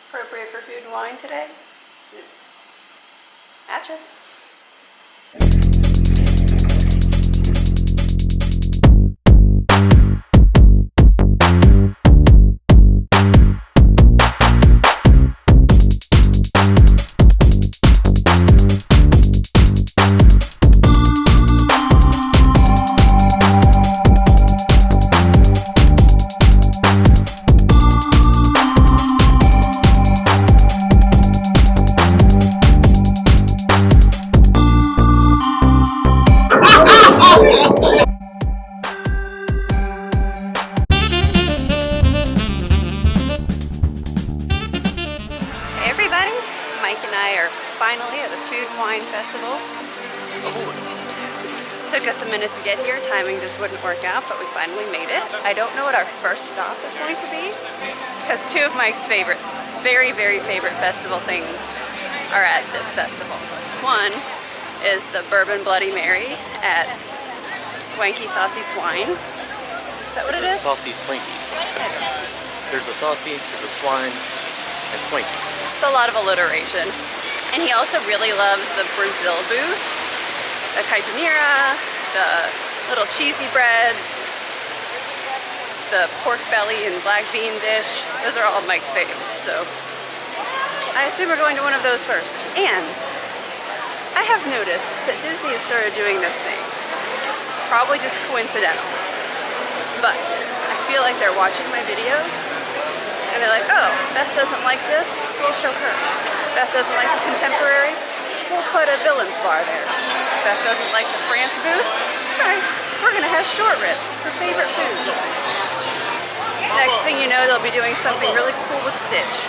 Appropriate for food and wine today? Matches. Hey everybody, Mike and I are finally at the Food and Wine Festival. Took us a minute to get here, timing just wouldn't work out, but we finally made it. I don't know what our first stop is going to be, because two of Mike's favorite, very, very favorite festival things are at this festival. One is the Bourbon Bloody Mary at Swanky Saucy Swine. Is that what it is? Saucy Swanky Swine. There's a saucy, there's a swine, and swanky. It's a lot of alliteration. And he also really loves the Brazil booth, the caipirinha, the little cheesy breads, the pork belly and black bean dish. Those are all Mike's favorites, so I assume we're going to one of those first. And I have noticed that Disney has started doing this thing. It's probably just coincidental, but I feel like they're watching my videos and they're like, oh, Beth doesn't like this, we'll show her. Beth doesn't like the contemporary, we'll put a villain's bar there. Beth doesn't like the France booth, alright, we're gonna have short ribs, her favorite food. Next thing you know, they'll be doing something really cool with Stitch.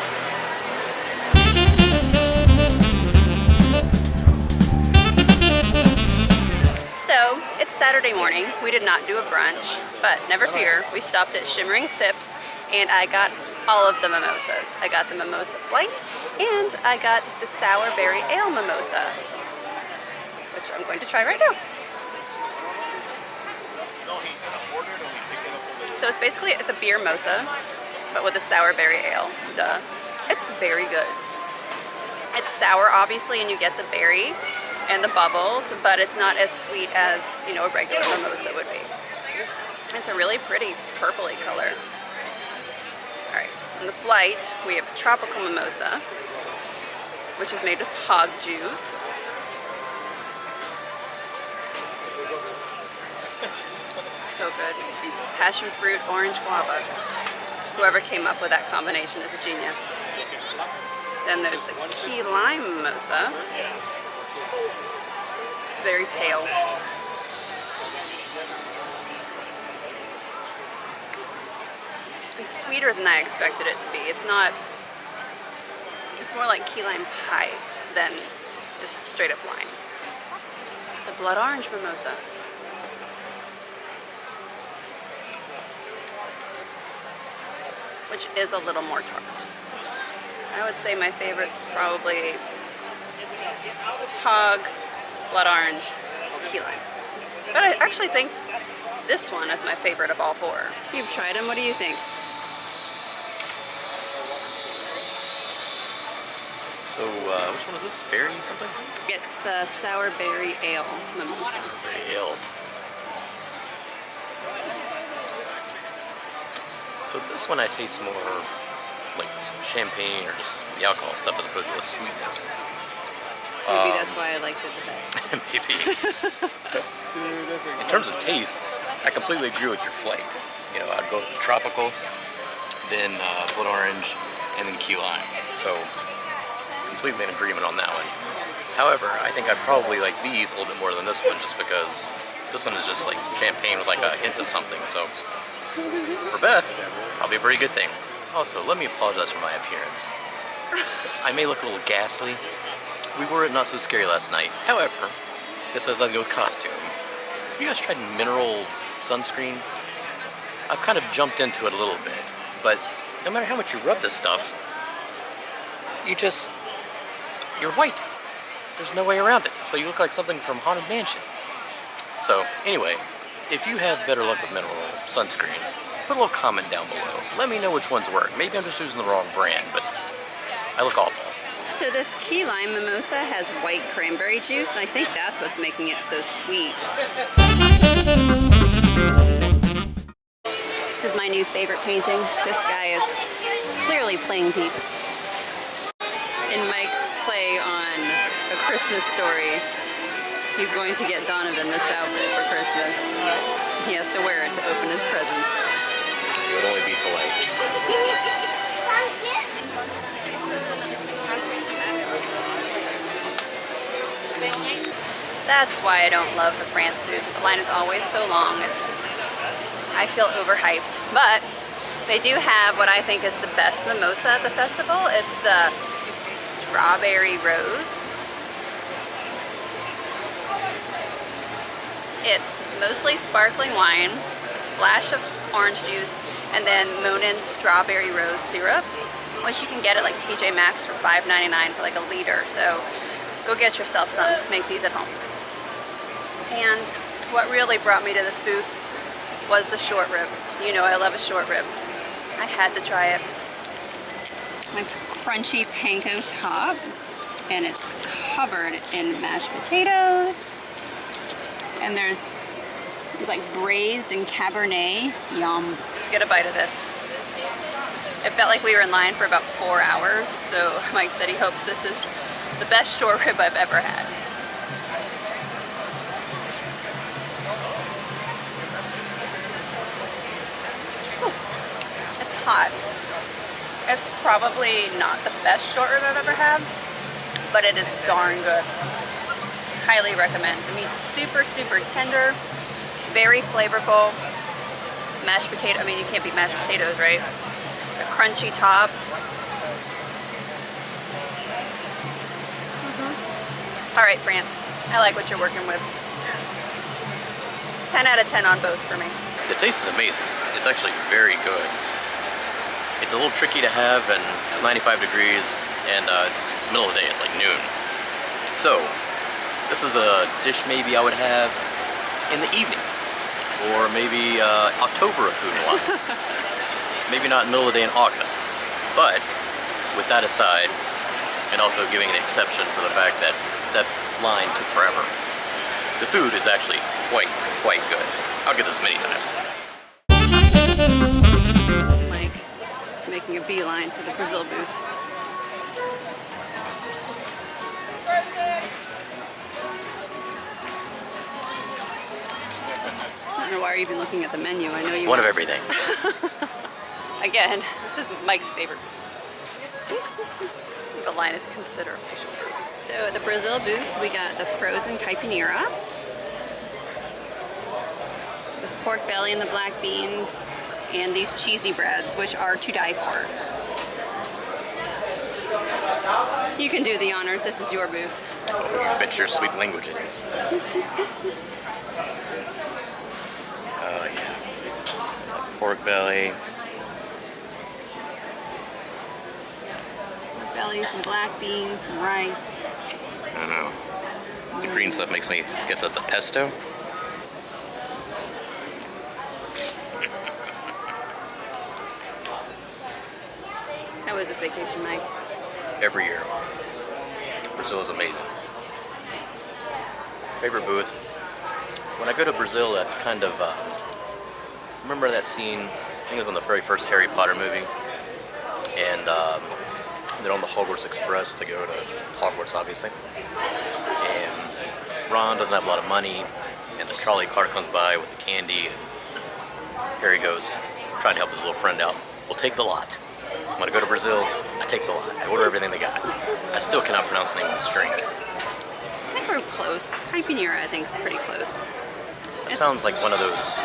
So, it's Saturday morning. We did not do a brunch, but never fear, we stopped at Shimmering Sips and I got all of the mimosas. I got the Mimosa Flight and I got the Sour Berry Ale Mimosa, which I'm going to try right now. So it's basically, it's a beer mimosa, but with a sour berry ale. Duh. It's very good. It's sour, obviously, and you get the berry and the bubbles, but it's not as sweet as, you know, a regular mimosa would be. It's a really pretty purpley color. All right, on the Flight, we have tropical mimosa, which is made with hog juice. So good. Passion fruit, orange guava. Whoever came up with that combination is a genius. Then there's the key lime mimosa. It's very pale. It's sweeter than I expected it to be. It's not, it's more like key lime pie than just straight up lime. The blood orange mimosa. Which is a little more tart. I would say my favorite's probably hog, blood orange, key lime. But I actually think this one is my favorite of all four. You've tried them, what do you think? So, which one was this? Berry something? It's the Sour Berry Ale mimosa. Berry ale. So this one I taste more like champagne or just the alcohol stuff as opposed to the sweetness. Maybe that's why I liked it the best. Maybe. So, in terms of taste, I completely agree with your Flight. You know, I'd go with the tropical, then blood orange, and then key lime. So, completely in agreement on that one. However, I think I probably like these a little bit more than this one just because this one is just like champagne with like a hint of something. So, for Beth, probably a very good thing. Also, let me apologize for my appearance. I may look a little ghastly. We were at Not So Scary last night. However, this has nothing to do with costume. Have you guys tried mineral sunscreen? I've kind of jumped into it a little bit, but no matter how much you rub this stuff, you're white. There's no way around it. So you look like something from Haunted Mansion. So anyway, if you have better luck with mineral sunscreen, put a little comment down below. Let me know which ones work. Maybe I'm just using the wrong brand, but I look awful. So this key lime mimosa has white cranberry juice, and I think that's what's making it so sweet. This is my new favorite painting. This guy is clearly playing deep. In Mike's play on A Christmas Story, he's going to get Donovan this outfit for Christmas. He has to wear it to open his presents. It would only be polite. That's why I don't love the France food. The line is always so long. I feel overhyped. But they do have what I think is the best mimosa at the festival. It's the strawberry rose. It's mostly sparkling wine, a splash of orange juice, and then Monin strawberry rose syrup, which you can get at like TJ Maxx for $5.99 for like a liter. So go get yourself some, make these at home. And what really brought me to this booth was the short rib. You know I love a short rib. I had to try it. Nice crunchy panko top, and it's covered in mashed potatoes. And there's like braised and Cabernet. Yum. Let's get a bite of this. It felt like we were in line for about 4 hours, so Mike said he hopes this is the best short rib I've ever had. Ooh, it's hot. It's probably not the best short rib I've ever had, but it is darn good. Highly recommend. The meat's super, super tender, very flavorful. Mashed potato, I mean, you can't beat mashed potatoes, right? A crunchy top. All right, France, I like what you're working with. 10 out of 10 on both for me. The taste is amazing. It's actually very good. It's a little tricky to have, and it's 95 degrees, and it's middle of the day, it's like noon. So, this is a dish maybe I would have in the evening, or maybe October of Food and Wine. Maybe not in the middle of the day in August. But with that aside, and also giving an exception for the fact that that line took forever, the food is actually quite good. I'll get this many times. Mike is making a beeline for the Brazil booth. I don't know why you're even looking at the menu. I know you One of are. everything. Again, this is Mike's favorite booth. The line is considerably shorter. So at the Brazil booth, we got the frozen caipirinha, the pork belly and the black beans, and these cheesy breads, which are to die for. You can do the honors. This is your booth. I bet your sweet language it is. Oh yeah. Some pork belly. Pork belly, some black beans, some rice. I don't know. The green stuff makes me guess that's a pesto. How was it, vacation, Mike? Every year. Brazil is amazing. Favorite booth. When I go to Brazil, that's kind of, remember that scene, I think it was on the very first Harry Potter movie, and they're on the Hogwarts Express to go to Hogwarts, obviously, and Ron doesn't have a lot of money, and the trolley car comes by with the candy, and Harry goes, trying to help his little friend out, "We'll take the lot. When I go to Brazil, I take the lot. I order everything they got." I still cannot pronounce the name of this drink. I think we're close. Caipirinha, I think, is pretty close. It sounds like one of those.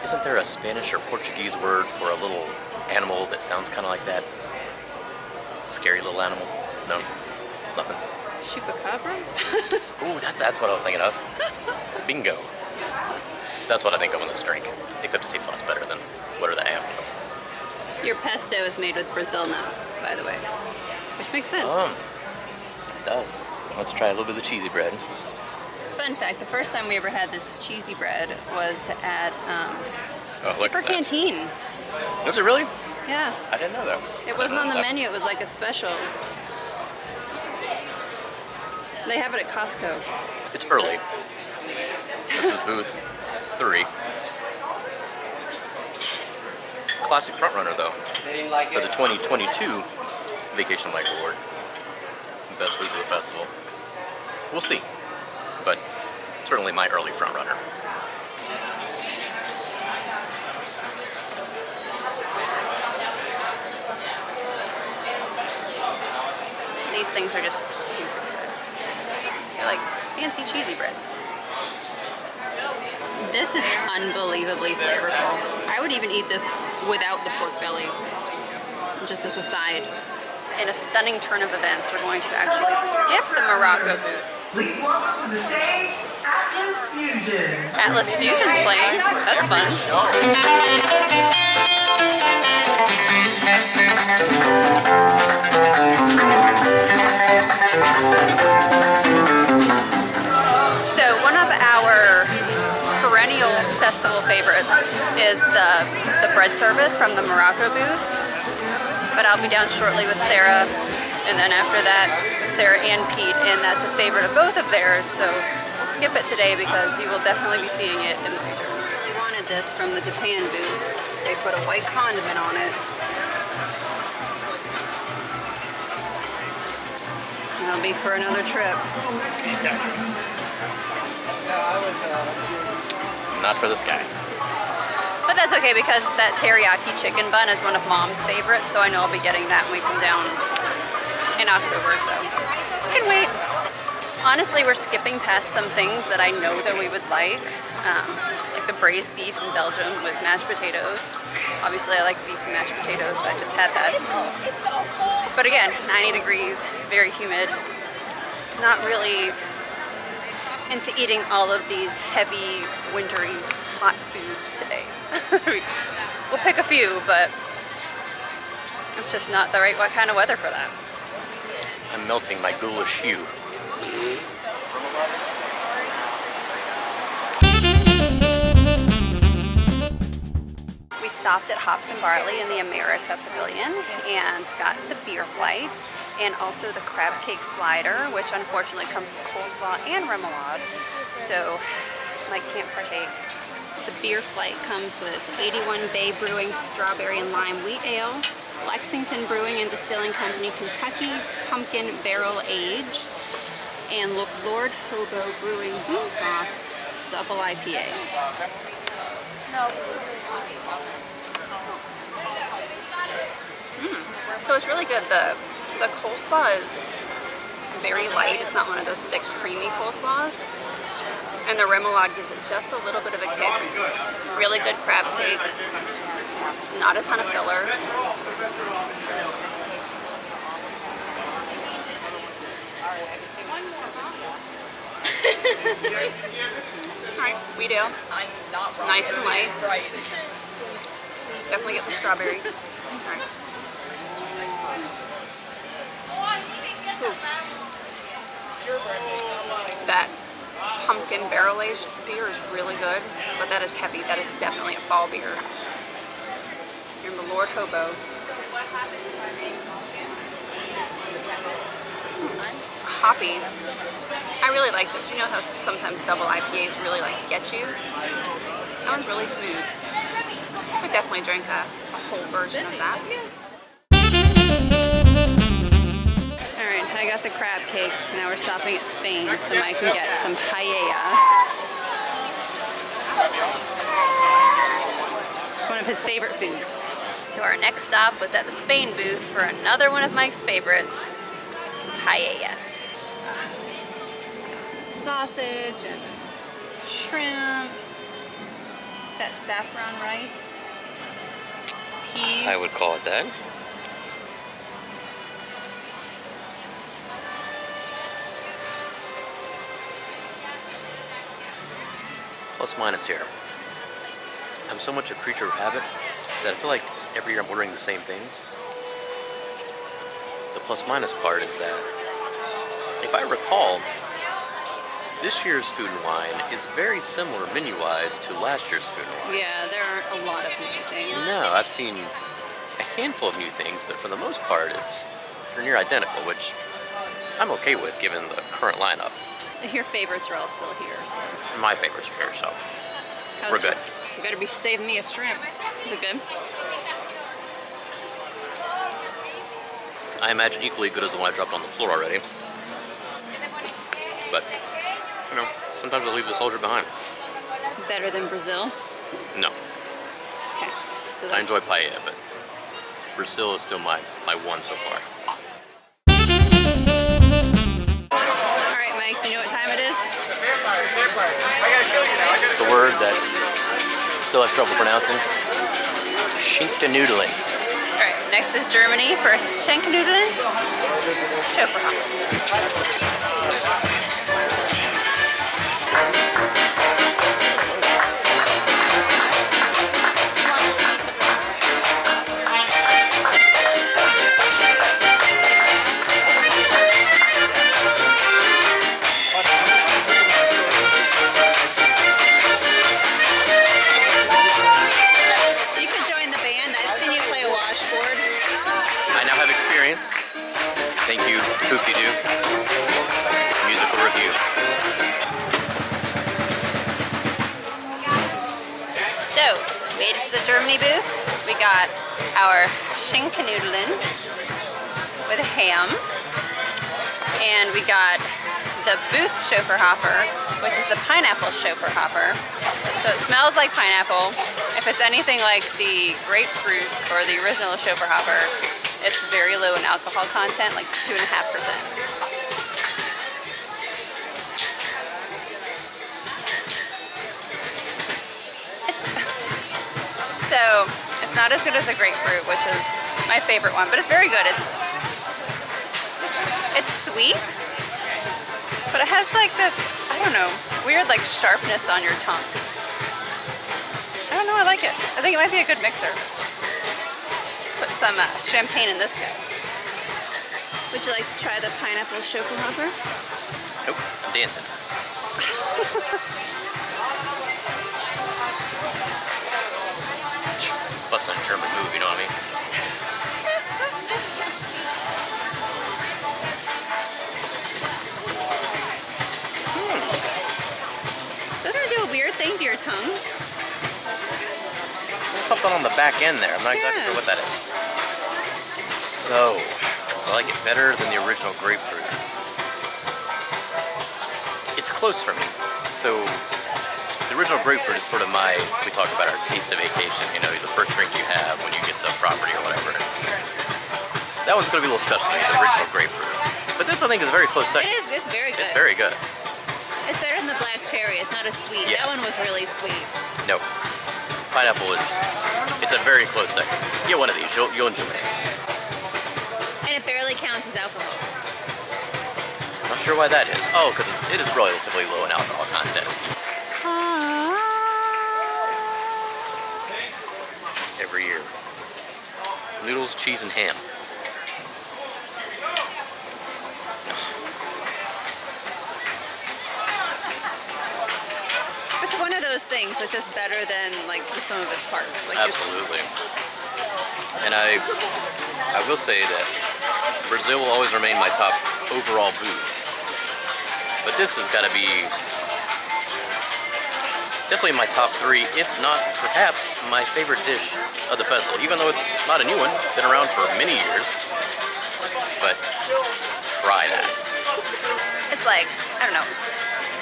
Isn't there a Spanish or Portuguese word for a little animal that sounds kind of like that? Scary little animal? No? Nothing? Chupacabra? Ooh, that's what I was thinking of. Bingo. That's what I think of in this drink. Except it tastes lots better than whatever the animal is. Your pesto is made with Brazil nuts, by the way. Which makes sense. It does. Let's try a little bit of the cheesy bread. Fun fact, the first time we ever had this cheesy bread was at Look Skipper at that. Canteen. Was it really? Yeah. I didn't know that. It wasn't on the menu, it was like a special. They have it at Costco. It's early. This is booth 3. Classic frontrunner though, for the 2022 Vacation Life Award. Best booth of the festival. We'll see, but certainly my early frontrunner. These things are just stupid good. They're like fancy cheesy breads. This is unbelievably flavorful. I would even eat this without the pork belly, just as a side. In a stunning turn of events, we're going to actually skip the Morocco booth. Please welcome to the stage, Atlas Fusion. Atlas Fusion's playing. That's fun. So one of our perennial festival favorites is the bread service from the Morocco booth. But I'll be down shortly with Sarah, and then after that, Sarah and Pete, and that's a favorite of both of theirs, so we'll skip it today because you will definitely be seeing it in the future. They wanted this from the Japan booth. They put a white condiment on it. And it'll be for another trip. Not for this guy. But that's okay because that teriyaki chicken bun is one of Mom's favorites, so I know I'll be getting that when we come down in October, so I can wait. Honestly, we're skipping past some things that I know that we would like the braised beef in Belgium with mashed potatoes. Obviously, I like beef and mashed potatoes, so I just had that. But again, 90 degrees, very humid. Not really into eating all of these heavy, wintry, hot foods today. We'll pick a few, but it's just not the right kind of weather for that. I'm melting my ghoulish hue. We stopped at Hops and Barley in the America Pavilion and got the beer flight and also the crab cake slider, which unfortunately comes with coleslaw and remoulade, so Mike can't partake. The beer flight comes with 81 Bay Brewing Strawberry and Lime Wheat Ale, Lexington Brewing and Distilling Company Kentucky Pumpkin Barrel Aged, and Lord Hobo Brewing Bean Sauce Double IPA. So it's really good. The coleslaw is very light. It's not one of those thick, creamy coleslaws. And the remoulade gives it just a little bit of a kick. Really good crab cake. Not a ton of filler. Alright, wheat ale. Nice and light. Definitely get the strawberry. Alright. That pumpkin barrel aged beer is really good, but that is heavy. That is definitely a fall beer. And the Lord Hobo. Hoppy. I really like this. You know how sometimes double IPAs really like get you? That one's really smooth. I could definitely drink a whole version of that. Alright, I got the crab cake, so now we're stopping at Spain so I can get some paella. It's one of his favorite foods. So our next stop was at the Spain booth for another one of Mike's favorites, paella. Got some sausage and shrimp, that saffron rice, peas. I would call it that. Plus minus here. I'm so much a creature of habit that I feel like every year I'm ordering the same things. The plus minus part is that, if I recall, this year's Food and Wine is very similar menu-wise to last year's Food and Wine. Yeah, there aren't a lot of new things. No, I've seen a handful of new things, but for the most part, it's they're near identical, which I'm okay with given the current lineup. Your favorites are all still here, so. My favorites are here, so How's we're good. You better be saving me a shrimp. Is it good? I imagine equally good as the one I dropped on the floor already. But, you know, sometimes I'll leave the soldier behind. Better than Brazil? No. Okay. So I enjoy paella, but Brazil is still my one so far. Alright, Mike, you know what time it is? It's the word that I still have trouble pronouncing. Schinkennudeln. Alright, next is Germany for Schinkennudeln. Schopenhauer. Thank you, Poofy-Doo. Musical review. So, made it to the Germany booth. We got our Schinkennudeln with ham. And we got the Booth Schopenhauer, which is the pineapple Schopenhauer. So it smells like pineapple. If it's anything like the grapefruit or the original Schopenhauer, it's very low in alcohol content, like 2.5%. So it's not as good as the grapefruit, which is my favorite one, but it's very good. It's sweet, but it has like this, I don't know, weird like sharpness on your tongue. I don't know, I like it. I think it might be a good mixer. Put some champagne in this guy. Would you like to try the pineapple Schopenhauer? Nope, I'm dancing. Plus a German move, you know what I mean? Doesn't it do a weird thing to your tongue? There's something on the back end there. I'm not exactly sure what that is. So, I like it better than the original grapefruit. It's close for me. So, the original grapefruit is sort of we talk about our taste of vacation, you know, the first drink you have when you get to a property or whatever. That one's going to be a little special to me, the original grapefruit. But this, I think, is a very close second. It is, it's very good. It's very good. It's better than the black cherry. It's not as sweet. Yeah. That one was really sweet. No. Pineapple it's a very close second. Get one of these, you'll enjoy it. And it barely counts as alcohol. I'm not sure why that is. Oh, because it is relatively low in alcohol content. Every year. Noodles, cheese, and ham. It's one of those things that's just better than like the sum of its parts. Like absolutely. And I will say that Brazil will always remain my top overall booth. But this has got to be definitely my top 3, if not perhaps my favorite dish of the festival. Even though it's not a new one, it's been around for many years. But try that. It's like, I don't know,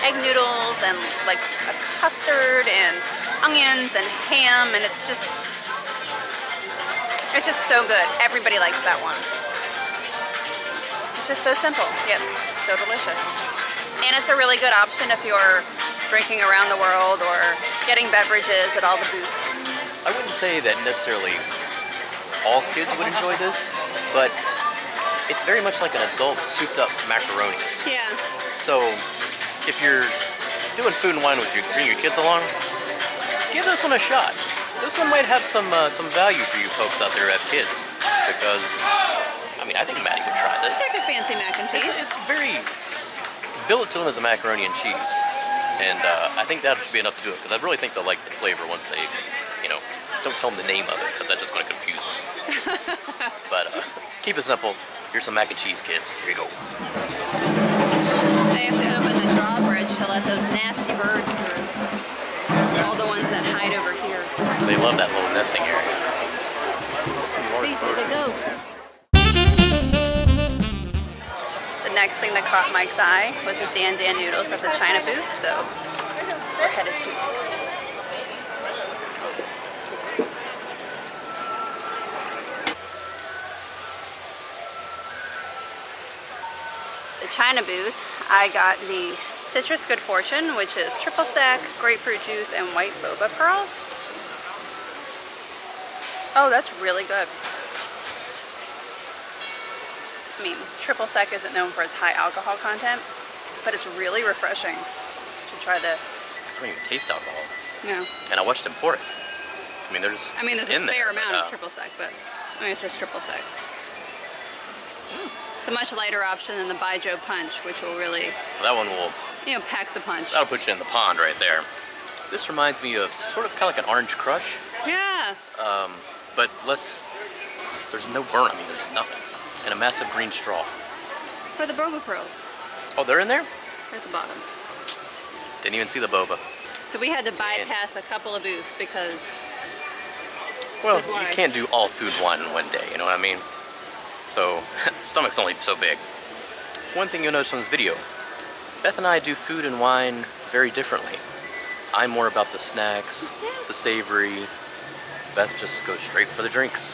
egg noodles and like a custard and onions and ham, and it's just so good. Everybody likes that one. It's just so simple, yet so delicious. And it's a really good option if you're drinking around the world or getting beverages at all the booths. I wouldn't say that necessarily all kids would enjoy this, but it's very much like an adult souped up macaroni. Yeah. So if you're doing food and wine with bring your kids along, give this one a shot. This one might have some value for you folks out there who have kids, because I mean, I think Maddie would try this. It's like a fancy mac and cheese. It's very, bill it to them as a macaroni and cheese, and I think that should be enough to do it, because I really think they'll like the flavor once they, you know, Don't tell them the name of it, because that's just going to confuse them. But keep it simple. Here's some mac and cheese, kids. Here you go. They have to open the drawbridge to let those nasty birds through. All the ones that hide over here. They love that little nesting area. See, there they go. The next thing that caught Mike's eye was the Dan Dan noodles at the China booth, so we're headed to next. The China booth, I got the Citrus Good Fortune, which is triple sec, grapefruit juice, and white boba pearls. Oh, that's really good. I mean, triple sec isn't known for its high alcohol content, but it's really refreshing to try this. I don't even taste alcohol. No. And I watched him pour it. I mean, there's a fair amount of triple sec, but I mean, it's just triple sec. It's a much lighter option than the Baijiu Punch, which will really, that one will, you know, packs a punch. that'll put you in the pond right there. This reminds me of sort of kind of like an Orange Crush. Yeah. But less, there's no burn, I mean, there's nothing. And a massive green straw. For the boba pearls. Oh, they're in there? They're at the bottom. Didn't even see the boba. So we had to bypass a couple of booths because... Well, you can't do all food wine in one day, you know what I mean? So, stomach's only so big. One thing you'll notice on this video, Beth and I do food and wine very differently. I'm more about the snacks, the savory. Beth just goes straight for the drinks.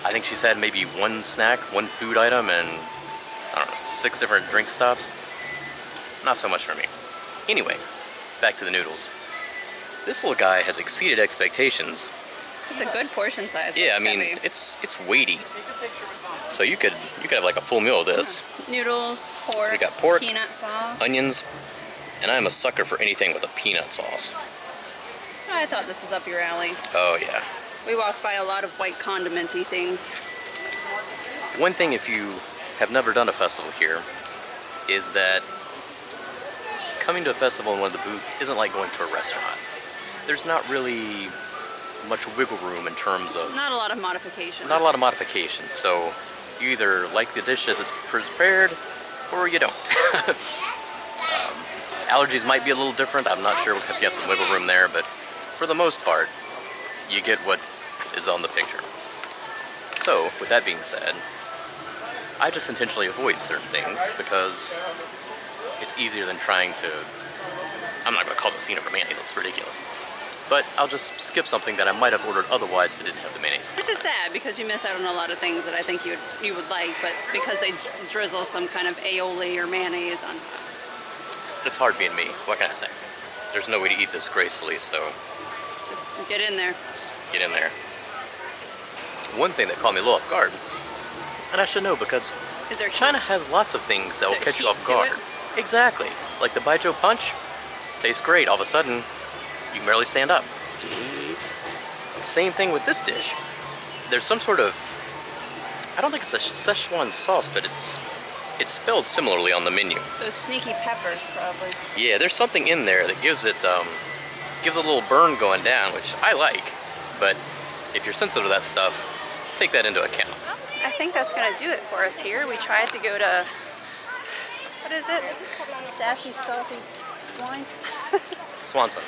I think she's had maybe one snack, one food item, and I don't know, 6 different drink stops. Not so much for me. Anyway, back to the noodles. This little guy has exceeded expectations. It's a good portion size. Yeah, I mean, it's weighty. So you could have like a full meal of this. Noodles, pork, We got pork, peanut sauce. onions, and I'm a sucker for anything with a peanut sauce. So I thought this was up your alley. Oh yeah. We walked by a lot of white condiment-y things. One thing, if you have never done a festival here, is that coming to a festival in one of the booths isn't like going to a restaurant. There's not really much wiggle room in terms of... Not a lot of modifications. Not a lot of modifications, so you either like the dish as it's prepared, or you don't. Allergies might be a little different, I'm not sure if you have some wiggle room there, but for the most part, you get what is on the picture. So, with that being said, I just intentionally avoid certain things because it's easier than trying to... I'm not going to cause a scene over mayonnaise, it's ridiculous. But I'll just skip something that I might have ordered otherwise if it didn't have the mayonnaise. Which is sad because you miss out on a lot of things that I think you would like, but because they drizzle some kind of aioli or mayonnaise on top. It's hard being me. What can I say? There's no way to eat this gracefully, so Just get in there. just get in there. One thing that caught me a little off guard, and I should know because Is there China has lots of things that will there catch you heat off to guard. it? Exactly. Like the Baijiu Punch, tastes great. All of a sudden, you can barely stand up. Same thing with this dish. There's some sort of, I don't think it's a Szechuan sauce, but it's spelled similarly on the menu. Those sneaky peppers, probably. Yeah, there's something in there that gives it, gives a little burn going down, which I like. But if you're sensitive to that stuff, take that into account. I think that's going to do it for us here. We tried to go to, what is it? Sassy Salty Swine? Swanson.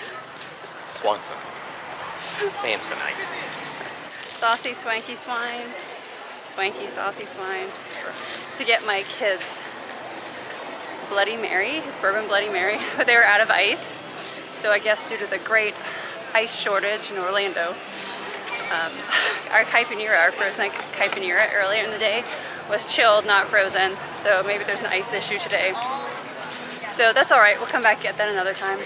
Samsonite. Saucy Swanky Swine. Swanky Saucy Swine. To get my kids Bloody Mary, his bourbon Bloody Mary, but they were out of ice. So I guess due to the great ice shortage in Orlando, our caipirinha, our frozen caipirinha earlier in the day was chilled, not frozen. So maybe there's an ice issue today. So that's all right, we'll come back and get that another time.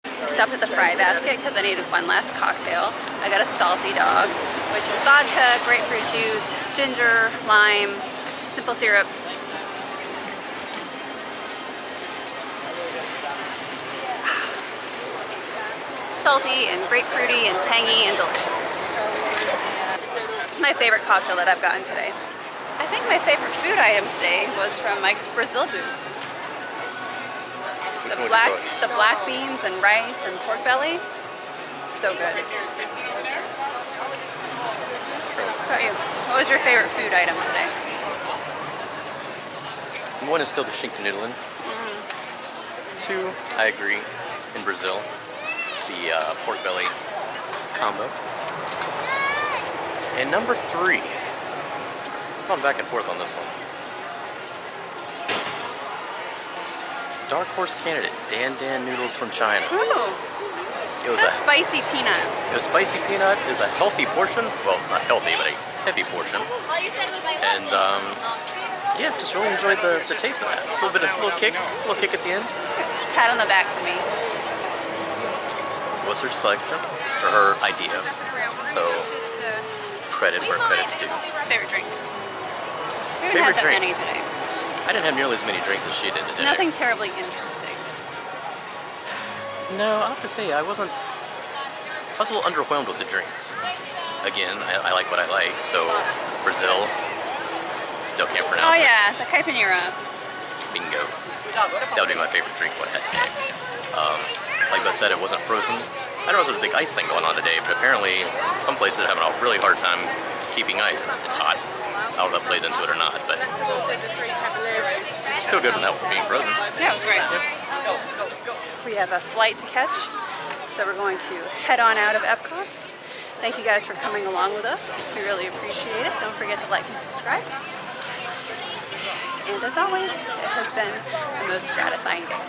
We stopped at the Fry Basket because I needed one last cocktail. I got a salty dog, which is vodka, grapefruit juice, ginger, lime, simple syrup. Salty and grapefruity and tangy and delicious. My favorite cocktail that I've gotten today. I think my favorite food item today was from Mike's Brazil booth. Which one would you go? The black beans and rice and pork belly. So good. How about you? What was your favorite food item today? One is still the Schinkennudeln. Two, I agree, in Brazil, the pork belly combo. And number three, I've gone back and forth on this one. Dark horse candidate, Dan noodles from China. Ooh, It was it's a spicy peanut. It was spicy peanut. It was a healthy portion. Well, not healthy, but a heavy portion. And yeah, just really enjoyed the taste of that. A little kick at the end. Pat on the back for me. It was her selection, or her idea. So credit where credit's due. Favorite drink? We haven't had that many today. I didn't have nearly as many drinks as she did today. Nothing terribly interesting. No, I have to say I was a little underwhelmed with the drinks. Again, I like what I like, so Brazil, still can't Oh pronounce it. yeah, the caipirinha. Bingo. That would be my favorite drink what I had today. Like I said, it wasn't frozen. I don't know if there's a big ice thing going on today, but apparently some places are having a really hard time keeping ice. It's hot. I don't know if that plays into it or not, but it's still good without being frozen. Yeah, it was great. We have a flight to catch, so we're going to head on out of Epcot. Thank you guys for coming along with us. We really appreciate it. Don't forget to like and subscribe. And as always, it has been the most gratifying day.